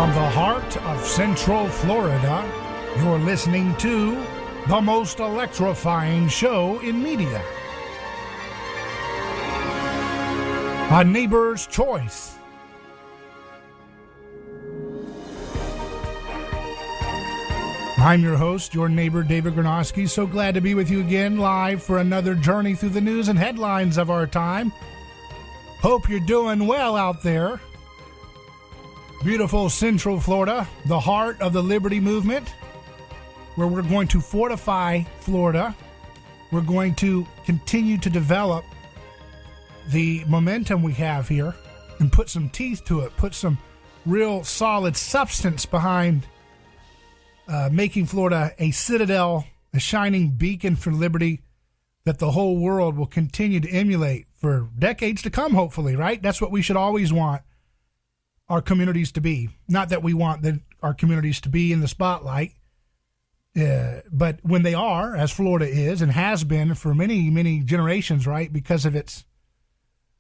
From the heart of Central Florida, you're listening to the most electrifying show in media. A Neighbor's Choice. I'm your host, your neighbor, David Gornoski. So glad to be with you again, live for another journey through the news and headlines of our time. Hope you're doing well out there. Beautiful Central Florida, the heart of the Liberty Movement, where we're going to fortify Florida. We're going to continue to develop the momentum we have here and put some teeth to it, put some real solid substance behind making Florida a citadel, a shining beacon for liberty that the whole world will continue to emulate for decades to come, hopefully, right? That's what we should always want our communities to be. Not that we want our communities to be in the spotlight, but when they are, as Florida is and has been for many, many generations, right, because of its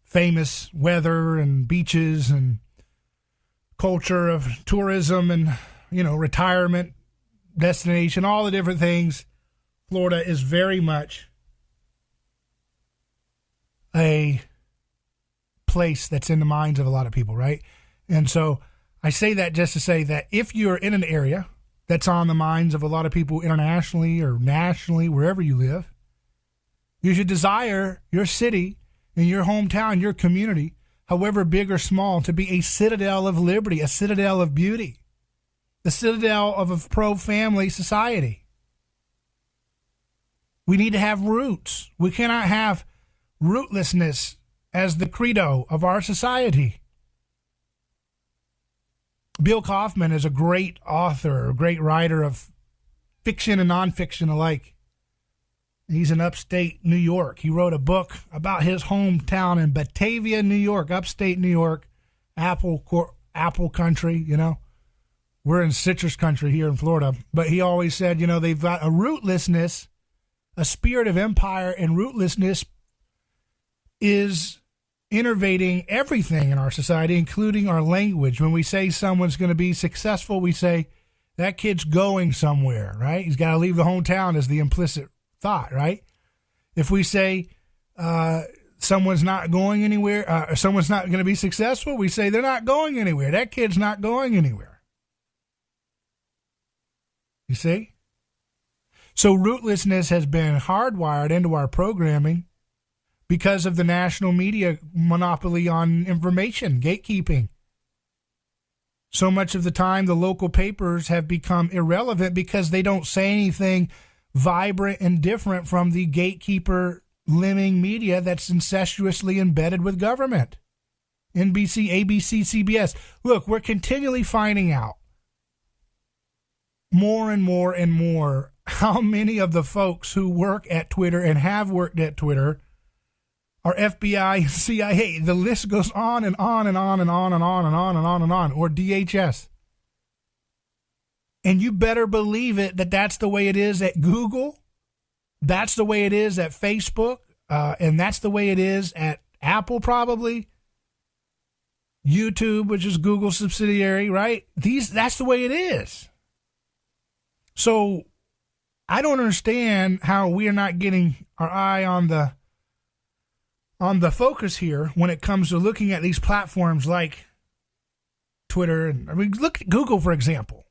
famous weather and beaches and culture of tourism and, retirement destination, all the different things, Florida is very much a place that's in the minds of a lot of people, right? And so I say that just to say that if you're in an area that's on the minds of a lot of people internationally or nationally, wherever you live, you should desire your city and your hometown, your community, however big or small, to be a citadel of liberty, a citadel of beauty, the citadel of a pro-family society. We need to have roots. We cannot have rootlessness as the credo of our society. Bill Kaufman is a great author, a great writer of fiction and nonfiction alike. He's in upstate New York. He wrote a book about his hometown in Batavia, New York, upstate New York, apple country, We're in citrus country here in Florida. But he always said, they've got a rootlessness, a spirit of empire, and rootlessness is innervating everything in our society, including our language. When we say someone's going to be successful, we say that kid's going somewhere, right? He's got to leave the hometown is the implicit thought, right? If we say someone's not going anywhere, or someone's not going to be successful, we say they're not going anywhere. That kid's not going anywhere. You see? So rootlessness has been hardwired into our programming because of the national media monopoly on information, gatekeeping. So much of the time, the local papers have become irrelevant because they don't say anything vibrant and different from the gatekeeper lemming media that's incestuously embedded with government. NBC, ABC, CBS. Look, we're continually finding out more and more and more how many of the folks who work at Twitter and have worked at Twitter are FBI, CIA. The list goes on and on and on and on and on and on and on and on, or DHS. And you better believe it that that's the way it is at Google. That's the way it is at Facebook. And that's the way it is at Apple, probably. YouTube, which is Google's subsidiary, right? That's the way it is. So I don't understand how we are not getting our eye on the focus here when it comes to looking at these platforms like Twitter. And look at Google, for example.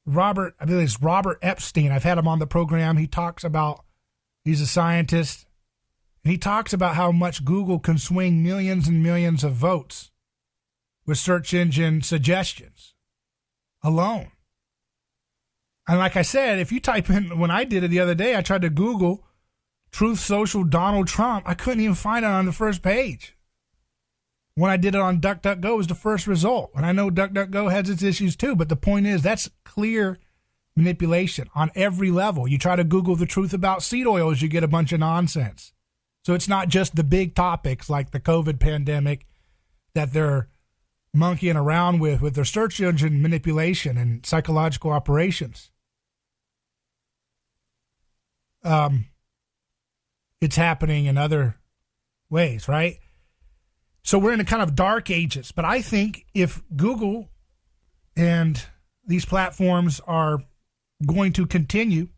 Robert Epstein. I've had him on the program. He talks about, he's a scientist, and he talks about how much Google can swing millions and millions of votes with search engine suggestions alone. And like I said, if you type in, when I did it the other day, I tried to Google Truth Social Donald Trump. I couldn't even find it on the first page. When I did it on DuckDuckGo, it was the first result. And I know DuckDuckGo has its issues too, but the point is that's clear manipulation on every level. You try to Google the truth about seed oils, you get a bunch of nonsense. So it's not just the big topics like the COVID pandemic that they're monkeying around with their search engine manipulation and psychological operations. It's happening in other ways, right? So we're in a kind of dark ages. But I think if Google and these platforms are going to continue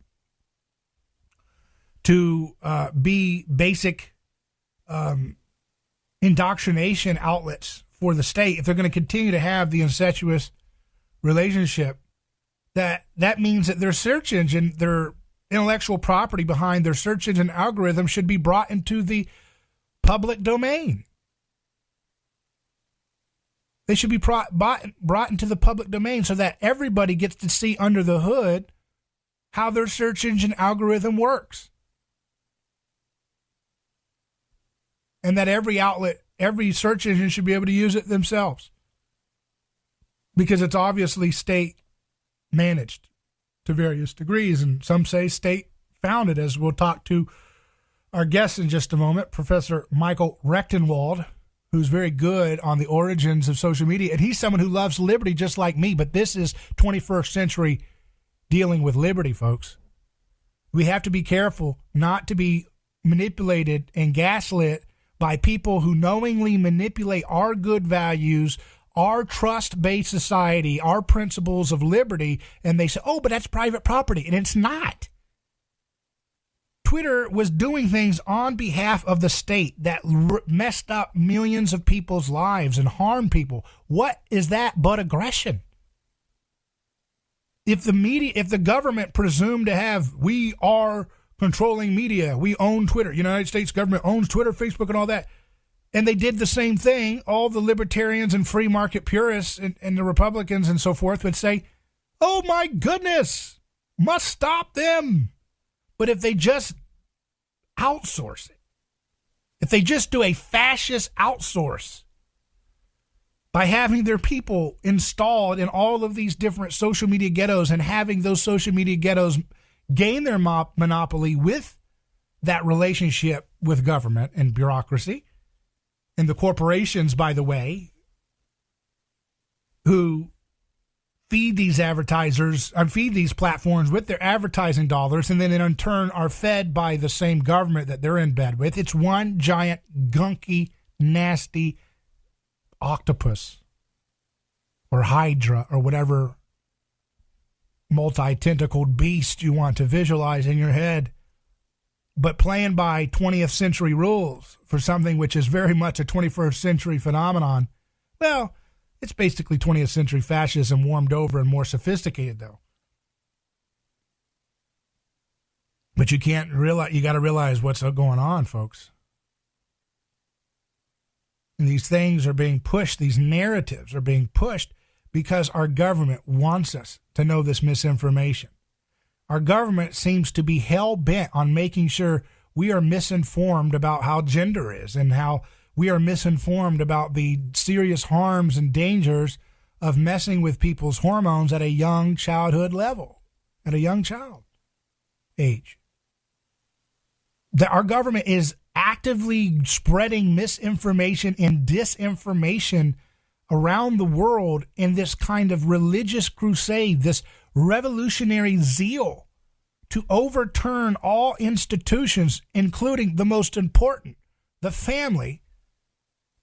to be basic indoctrination outlets for the state, if they're going to continue to have the incestuous relationship, that means that their search engine, their intellectual property behind their search engine algorithm should be brought into the public domain. They should be brought into the public domain so that everybody gets to see under the hood how their search engine algorithm works. And that every outlet, every search engine should be able to use it themselves. Because it's obviously state managed to various degrees, and some say state founded, as we'll talk to our guest in just a moment, Professor Michael Rechtenwald, who's very good on the origins of social media. And he's someone who loves liberty just like me, but this is 21st century dealing with liberty, folks. We have to be careful not to be manipulated and gaslit by people who knowingly manipulate our good values, our trust-based society, our principles of liberty, and they say, oh, but that's private property, and it's not. Twitter was doing things on behalf of the state that messed up millions of people's lives and harmed people. What is that but aggression? If the government presumed to have, we are controlling media, we own Twitter, United States government owns Twitter, Facebook, and all that, and they did the same thing, all the libertarians and free market purists and the Republicans and so forth would say, oh my goodness, must stop them. But if they just outsource it, if they just do a fascist outsource by having their people installed in all of these different social media ghettos and having those social media ghettos gain their monopoly with that relationship with government and bureaucracy, and the corporations, by the way, who feed these advertisers and feed these platforms with their advertising dollars, and then in turn are fed by the same government that they're in bed with. It's one giant gunky, nasty octopus or hydra or whatever multi-tentacled beast you want to visualize in your head, but playing by 20th century rules for something which is very much a 21st century phenomenon. Well, it's basically 20th century fascism warmed over and more sophisticated, though. But you got to realize what's going on, folks. And these things are being pushed, these narratives are being pushed because our government wants us to know this misinformation. Our government seems to be hell-bent on making sure we are misinformed about how gender is and how we are misinformed about the serious harms and dangers of messing with people's hormones at a young childhood level, at a young child age. That our government is actively spreading misinformation and disinformation around the world in this kind of religious crusade, this revolutionary zeal to overturn all institutions, including the most important, the family,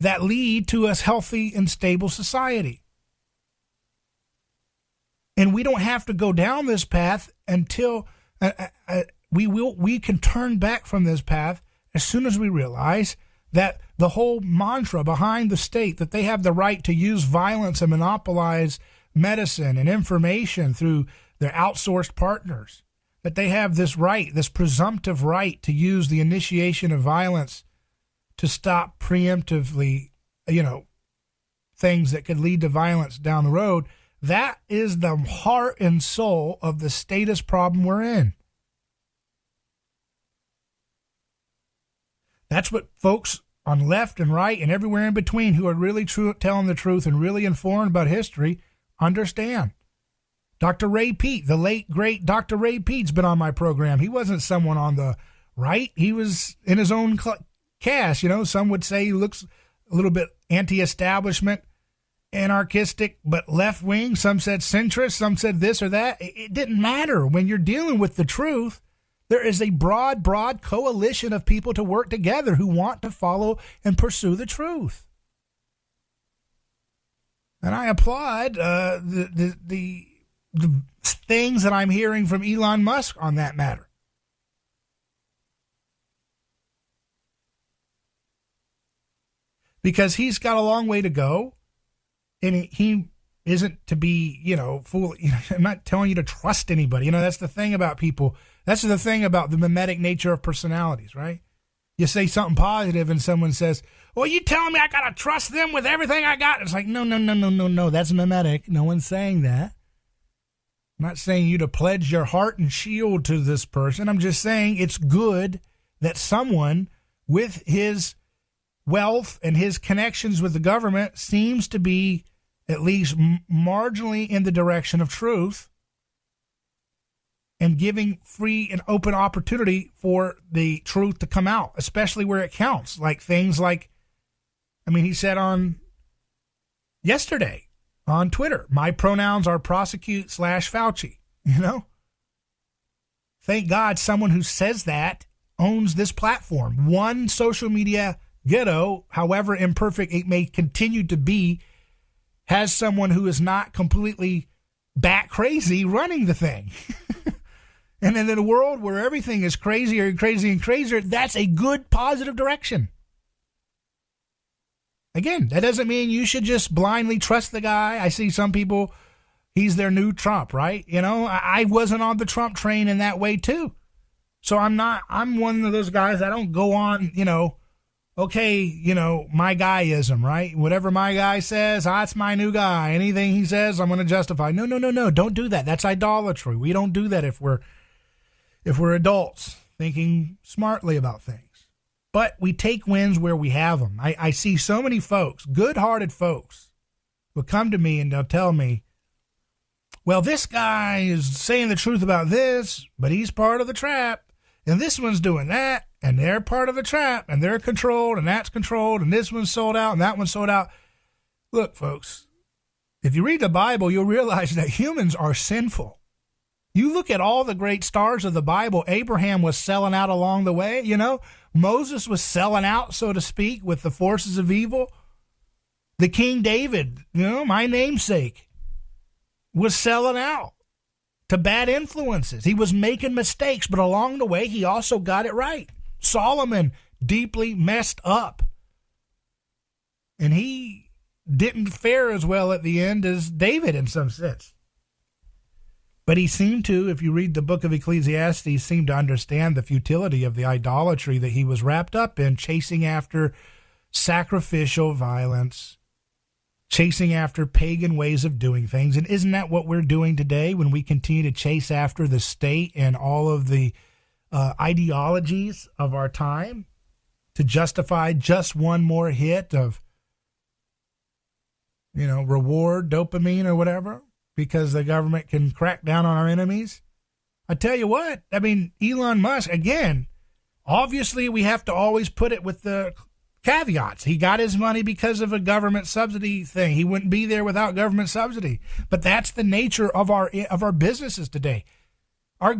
that lead to a healthy and stable society. And we don't have to go down this path until we can turn back from this path as soon as we realize that the whole mantra behind the state, that they have the right to use violence and monopolize medicine and information through their outsourced partners, that they have this right, this presumptive right to use the initiation of violence to stop preemptively, things that could lead to violence down the road. That is the heart and soul of the statist problem we're in. That's what folks on left and right and everywhere in between who are really telling the truth and really informed about history understand. Dr. Ray Peat, the late, great Dr. Ray Peat's been on my program. He wasn't someone on the right. He was in his own caste. Some would say he looks a little bit anti-establishment, anarchistic, but left-wing. Some said centrist. Some said this or that. It didn't matter. When you're dealing with the truth, there is a broad coalition of people to work together who want to follow and pursue the truth. And I applaud the things that I'm hearing from Elon Musk on that matter. Because he's got a long way to go, and he isn't to be, fool. I'm not telling you to trust anybody. That's the thing about people. That's the thing about the mimetic nature of personalities, right? You say something positive and someone says, well, you telling me I got to trust them with everything I got? It's like, no. That's mimetic. No one's saying that. I'm not saying you to pledge your heart and shield to this person. I'm just saying it's good that someone with his wealth and his connections with the government seems to be at least marginally in the direction of truth and giving free and open opportunity for the truth to come out, especially where it counts. Like things like, he said on yesterday on Twitter, my pronouns are prosecute / Fauci, Thank God someone who says that owns this platform. One social media ghetto, however imperfect it may continue to be, has someone who is not completely bat crazy running the thing. And in a world where everything is crazier and crazier and crazier, that's a good positive direction. Again, that doesn't mean you should just blindly trust the guy. I see some people, he's their new Trump, right? I wasn't on the Trump train in that way too. So I'm one of those guys, I don't go on, okay, my guyism, right? Whatever my guy says, that's my new guy. Anything he says, I'm going to justify. No. Don't do that. That's idolatry. We don't do that if we're adults thinking smartly about things. But we take wins where we have them. I see so many folks, good-hearted folks, will come to me and they'll tell me, well, this guy is saying the truth about this, but he's part of the trap. And this one's doing that, and they're part of the trap, and they're controlled, and that's controlled, and this one's sold out, and that one's sold out. Look, folks, if you read the Bible, you'll realize that humans are sinful. You look at all the great stars of the Bible, Abraham was selling out along the way, Moses was selling out, so to speak, with the forces of evil. The King David, my namesake, was selling out to bad influences. He was making mistakes, but along the way, he also got it right. Solomon deeply messed up. And he didn't fare as well at the end as David in some sense. But he seemed to, if you read the book of Ecclesiastes, seemed to understand the futility of the idolatry that he was wrapped up in, chasing after sacrificial violence, chasing after pagan ways of doing things. And isn't that what we're doing today when we continue to chase after the state and all of the ideologies of our time to justify just one more hit of, reward, dopamine or whatever, because the government can crack down on our enemies? I tell you what, Elon Musk, again, obviously we have to always put it with the caveats. He got his money because of a government subsidy thing. He wouldn't be there without government subsidy. But that's the nature of our businesses today. Our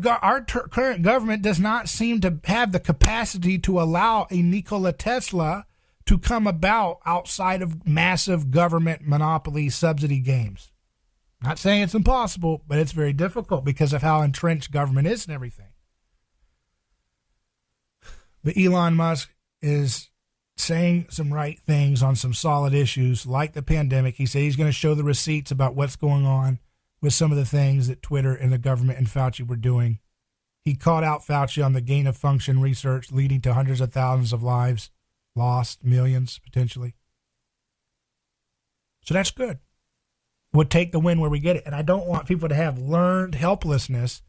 current government does not seem to have the capacity to allow a Nikola Tesla to come about outside of massive government monopoly subsidy games. Not saying it's impossible, but it's very difficult because of how entrenched government is and everything. But Elon Musk is saying some right things on some solid issues like the pandemic. He said he's going to show the receipts about what's going on with some of the things that Twitter and the government and Fauci were doing. He called out Fauci on the gain of function research leading to hundreds of thousands of lives lost, millions potentially. So that's good. We'll take the win where we get it. And I don't want people to have learned helplessness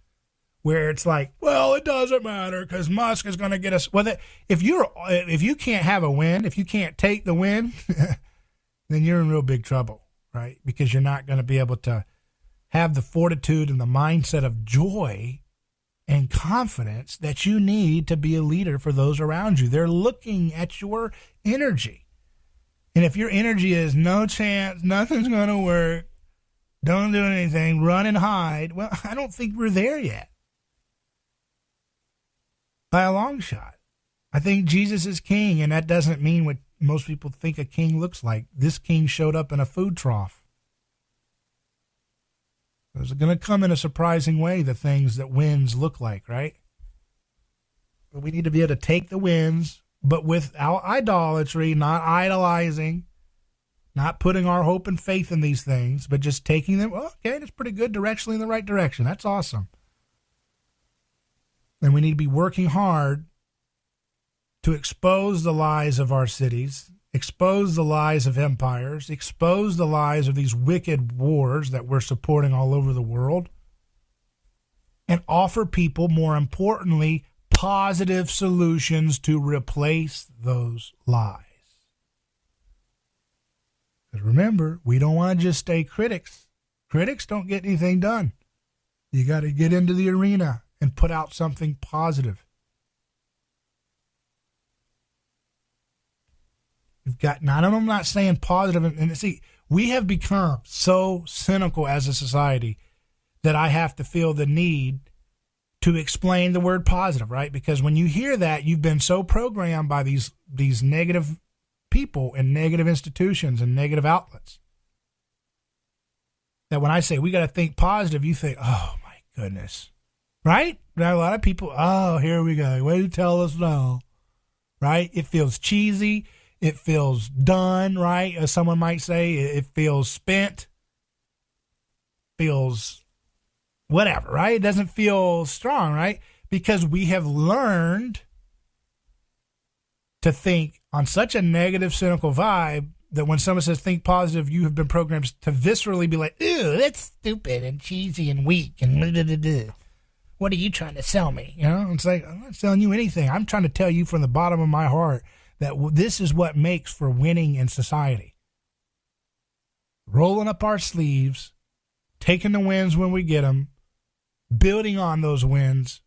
where it's like, well, it doesn't matter because Musk is going to get us. Well, if you can't have a win, if you can't take the win, then you're in real big trouble, right? Because you're not going to be able to have the fortitude and the mindset of joy and confidence that you need to be a leader for those around you. They're looking at your energy. And if your energy is no chance, nothing's going to work, don't do anything, run and hide, well, I don't think we're there yet. By a long shot. I think Jesus is king, and that doesn't mean what most people think a king looks like. This king showed up in a food trough. It's going to come in a surprising way, the things that wins look like, right? But we need to be able to take the wins, but without idolatry, not idolizing, not putting our hope and faith in these things, but just taking them. Well, okay, that's pretty good, directionally in the right direction. That's awesome. And we need to be working hard to expose the lies of our cities, expose the lies of empires, expose the lies of these wicked wars that we're supporting all over the world, and offer people, more importantly, positive solutions to replace those lies. Because remember, we don't want to just stay critics. Critics don't get anything done. You got to get into the arena and put out something positive. You've got, now I'm not saying positive, and see, we have become so cynical as a society that I have to feel the need to explain the word positive, right? Because when you hear that, you've been so programmed by these negative people and negative institutions and negative outlets that when I say we got to think positive, you think, oh my goodness, right? Now, a lot of people, oh, here we go. What do you tell us now? Right? It feels cheesy. It feels done, right? As someone might say, it feels spent, feels whatever, right? It doesn't feel strong, right? Because we have learned to think on such a negative, cynical vibe that when someone says think positive, you have been programmed to viscerally be like, ew, that's stupid and cheesy and weak and blah, blah, blah, blah. What are you trying to sell me? You know, it's like, I'm not selling you anything. I'm trying to tell you from the bottom of my heart that this is what makes for winning in society. Rolling up our sleeves, taking the wins when we get them, building on those wins,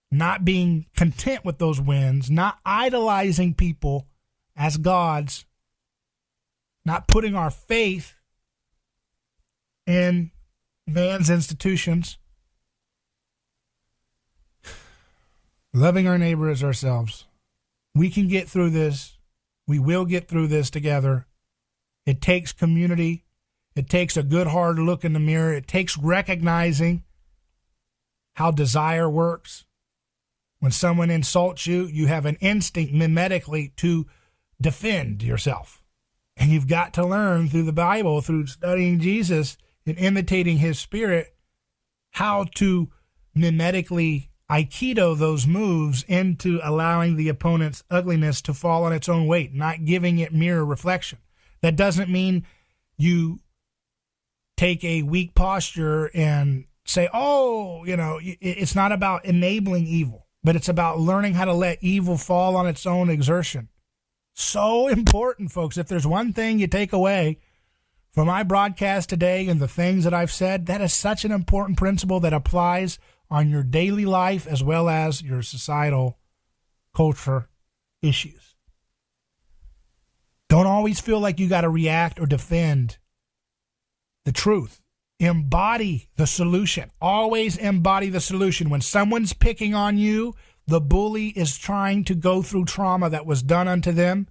not being content with those wins, not idolizing people as gods, not putting our faith in man's institutions, loving our neighbor as ourselves. We can get through this. We will get through this together. It takes community. It takes a good hard look in the mirror. It takes recognizing how desire works. When someone insults you, you have an instinct mimetically to defend yourself. And you've got to learn through the Bible, through studying Jesus and imitating his spirit, how to mimetically Aikido those moves into allowing the opponent's ugliness to fall on its own weight, not giving it mirror reflection. That doesn't mean you take a weak posture and say, oh, you know, it's not about enabling evil, but it's about learning how to let evil fall on its own exertion. So important, folks. If there's one thing you take away from my broadcast today and the things that I've said, that is such an important principle that applies on your daily life as well as your societal culture issues. Don't always feel like you got to react or defend the truth. Embody the solution. Always embody the solution. When someone's picking on you, the bully is trying to go through trauma that was done unto them,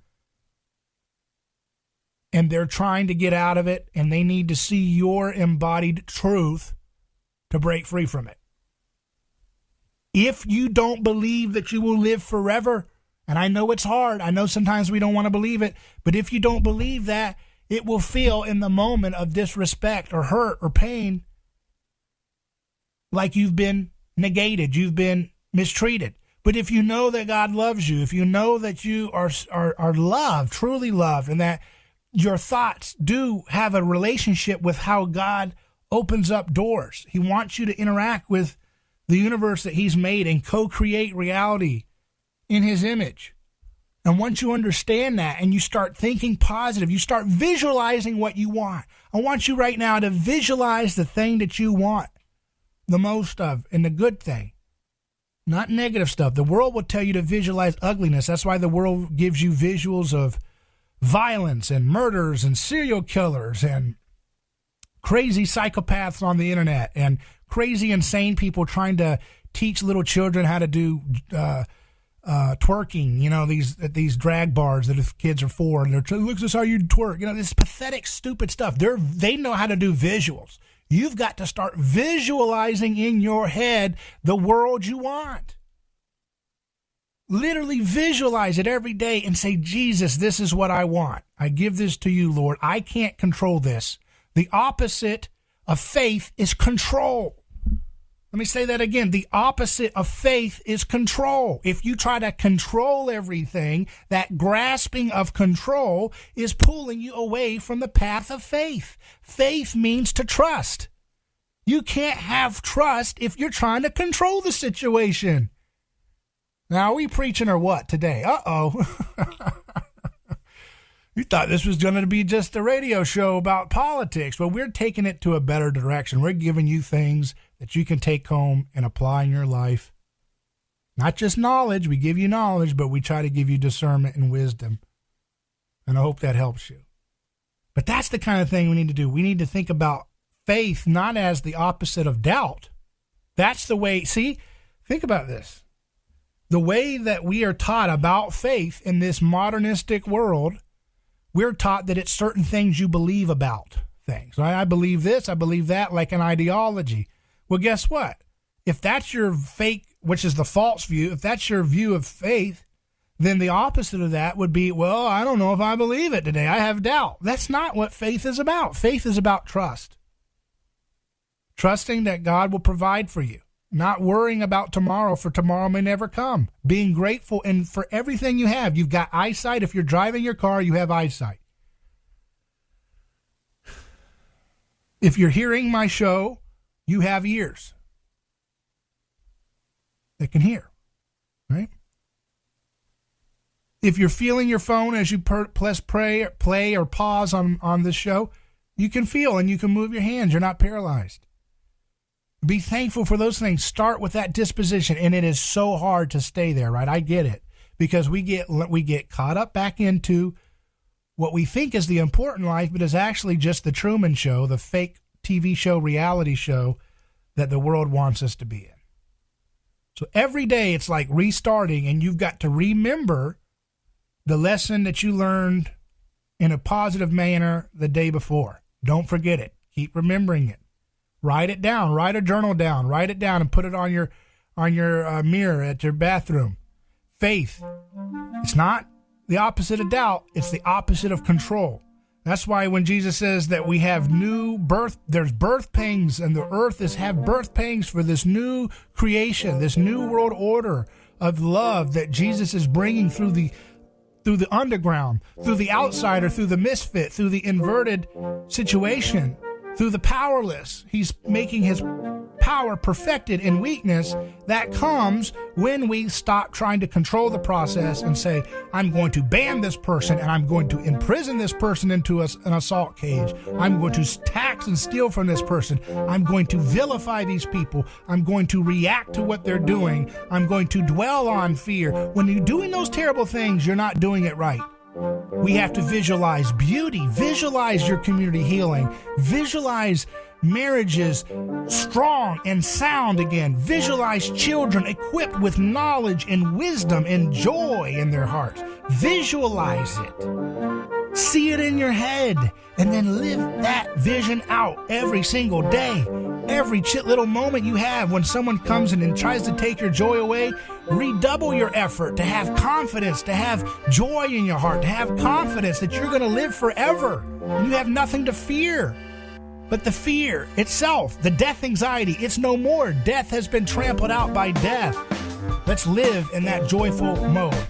and they're trying to get out of it, and they need to see your embodied truth to break free from it. If you don't believe that you will live forever, and I know it's hard, I know sometimes we don't want to believe it, but if you don't believe that, it will feel in the moment of disrespect or hurt or pain like you've been negated, you've been mistreated. But if you know that God loves you, if you know that you are loved, truly loved, and that your thoughts do have a relationship with how God opens up doors. He wants you to interact with the universe that he's made and co-create reality in his image. And once you understand that and you start thinking positive, you start visualizing what you want. I want you right now to visualize the thing that you want the most of and the good thing, not negative stuff. The world will tell you to visualize ugliness. That's why the world gives you visuals of violence and murders and serial killers and crazy psychopaths on the internet and crazy, insane people trying to teach little children how to do twerking, you know, these drag bars that if kids are for, and they're look, this is how you twerk, you know, this pathetic, stupid stuff. They know how to do visuals. You've got to start visualizing in your head the world you want. Literally visualize it every day and say, Jesus, this is what I want. I give this to you, Lord. I can't control this. The opposite of faith is control. Let me say that again. The opposite of faith is control. If you try to control everything, that grasping of control is pulling you away from the path of faith. Faith means to trust. You can't have trust if you're trying to control the situation. Now, are we preaching or what today? Uh-oh. You thought this was going to be just a radio show about politics. Well, we're taking it to a better direction. We're giving you things that you can take home and apply in your life. Not just knowledge. We give you knowledge, but we try to give you discernment and wisdom. And I hope that helps you. But that's the kind of thing we need to do. We need to think about faith not as the opposite of doubt. That's the way, see, think about this. The way that we are taught about faith in this modernistic world, we're taught that it's certain things you believe about things, right? I believe this, I believe that, like an ideology. Well, guess what? If that's your fake, which is the false view, if that's your view of faith, then the opposite of that would be, well, I don't know if I believe it today. I have doubt. That's not what faith is about. Faith is about trust. Trusting that God will provide for you. Not worrying about tomorrow, for tomorrow may never come. Being grateful and for everything you have. You've got eyesight. If you're driving your car, you have eyesight. If you're hearing my show, you have ears that can hear, right? If you're feeling your phone as you press play or pause on this show, you can feel and you can move your hands. You're not paralyzed. Be thankful for those things. Start with that disposition. And it is so hard to stay there, right? I get it. Because we get caught up back into what we think is the important life, but is actually just the Truman Show, the fake TV show, reality show that the world wants us to be in. So every day it's like restarting, and you've got to remember the lesson that you learned in a positive manner the day before. Don't forget it. Keep remembering it. Write it down. Write a journal down. Write it down and put it on your mirror at your bathroom. Faith. It's not the opposite of doubt. It's the opposite of control. That's why when Jesus says that we have new birth, there's birth pangs, and the earth have birth pangs for this new creation, this new world order of love that Jesus is bringing through the underground, through the outsider, through the misfit, through the inverted situation. Through the powerless. He's making his power perfected in weakness. That comes when we stop trying to control the process and say, I'm going to ban this person and I'm going to imprison this person into an assault cage. I'm going to tax and steal from this person. I'm going to vilify these people. I'm going to react to what they're doing. I'm going to dwell on fear. When you're doing those terrible things, you're not doing it right. We have to visualize beauty, visualize your community healing, visualize marriages strong and sound again, visualize children equipped with knowledge and wisdom and joy in their hearts. Visualize it. See it in your head, and then live that vision out every single day. Every little moment you have when someone comes in and tries to take your joy away, redouble your effort to have confidence, to have joy in your heart, to have confidence that you're going to live forever. And you have nothing to fear. But the fear itself, the death anxiety, it's no more. Death has been trampled out by death. Let's live in that joyful mode.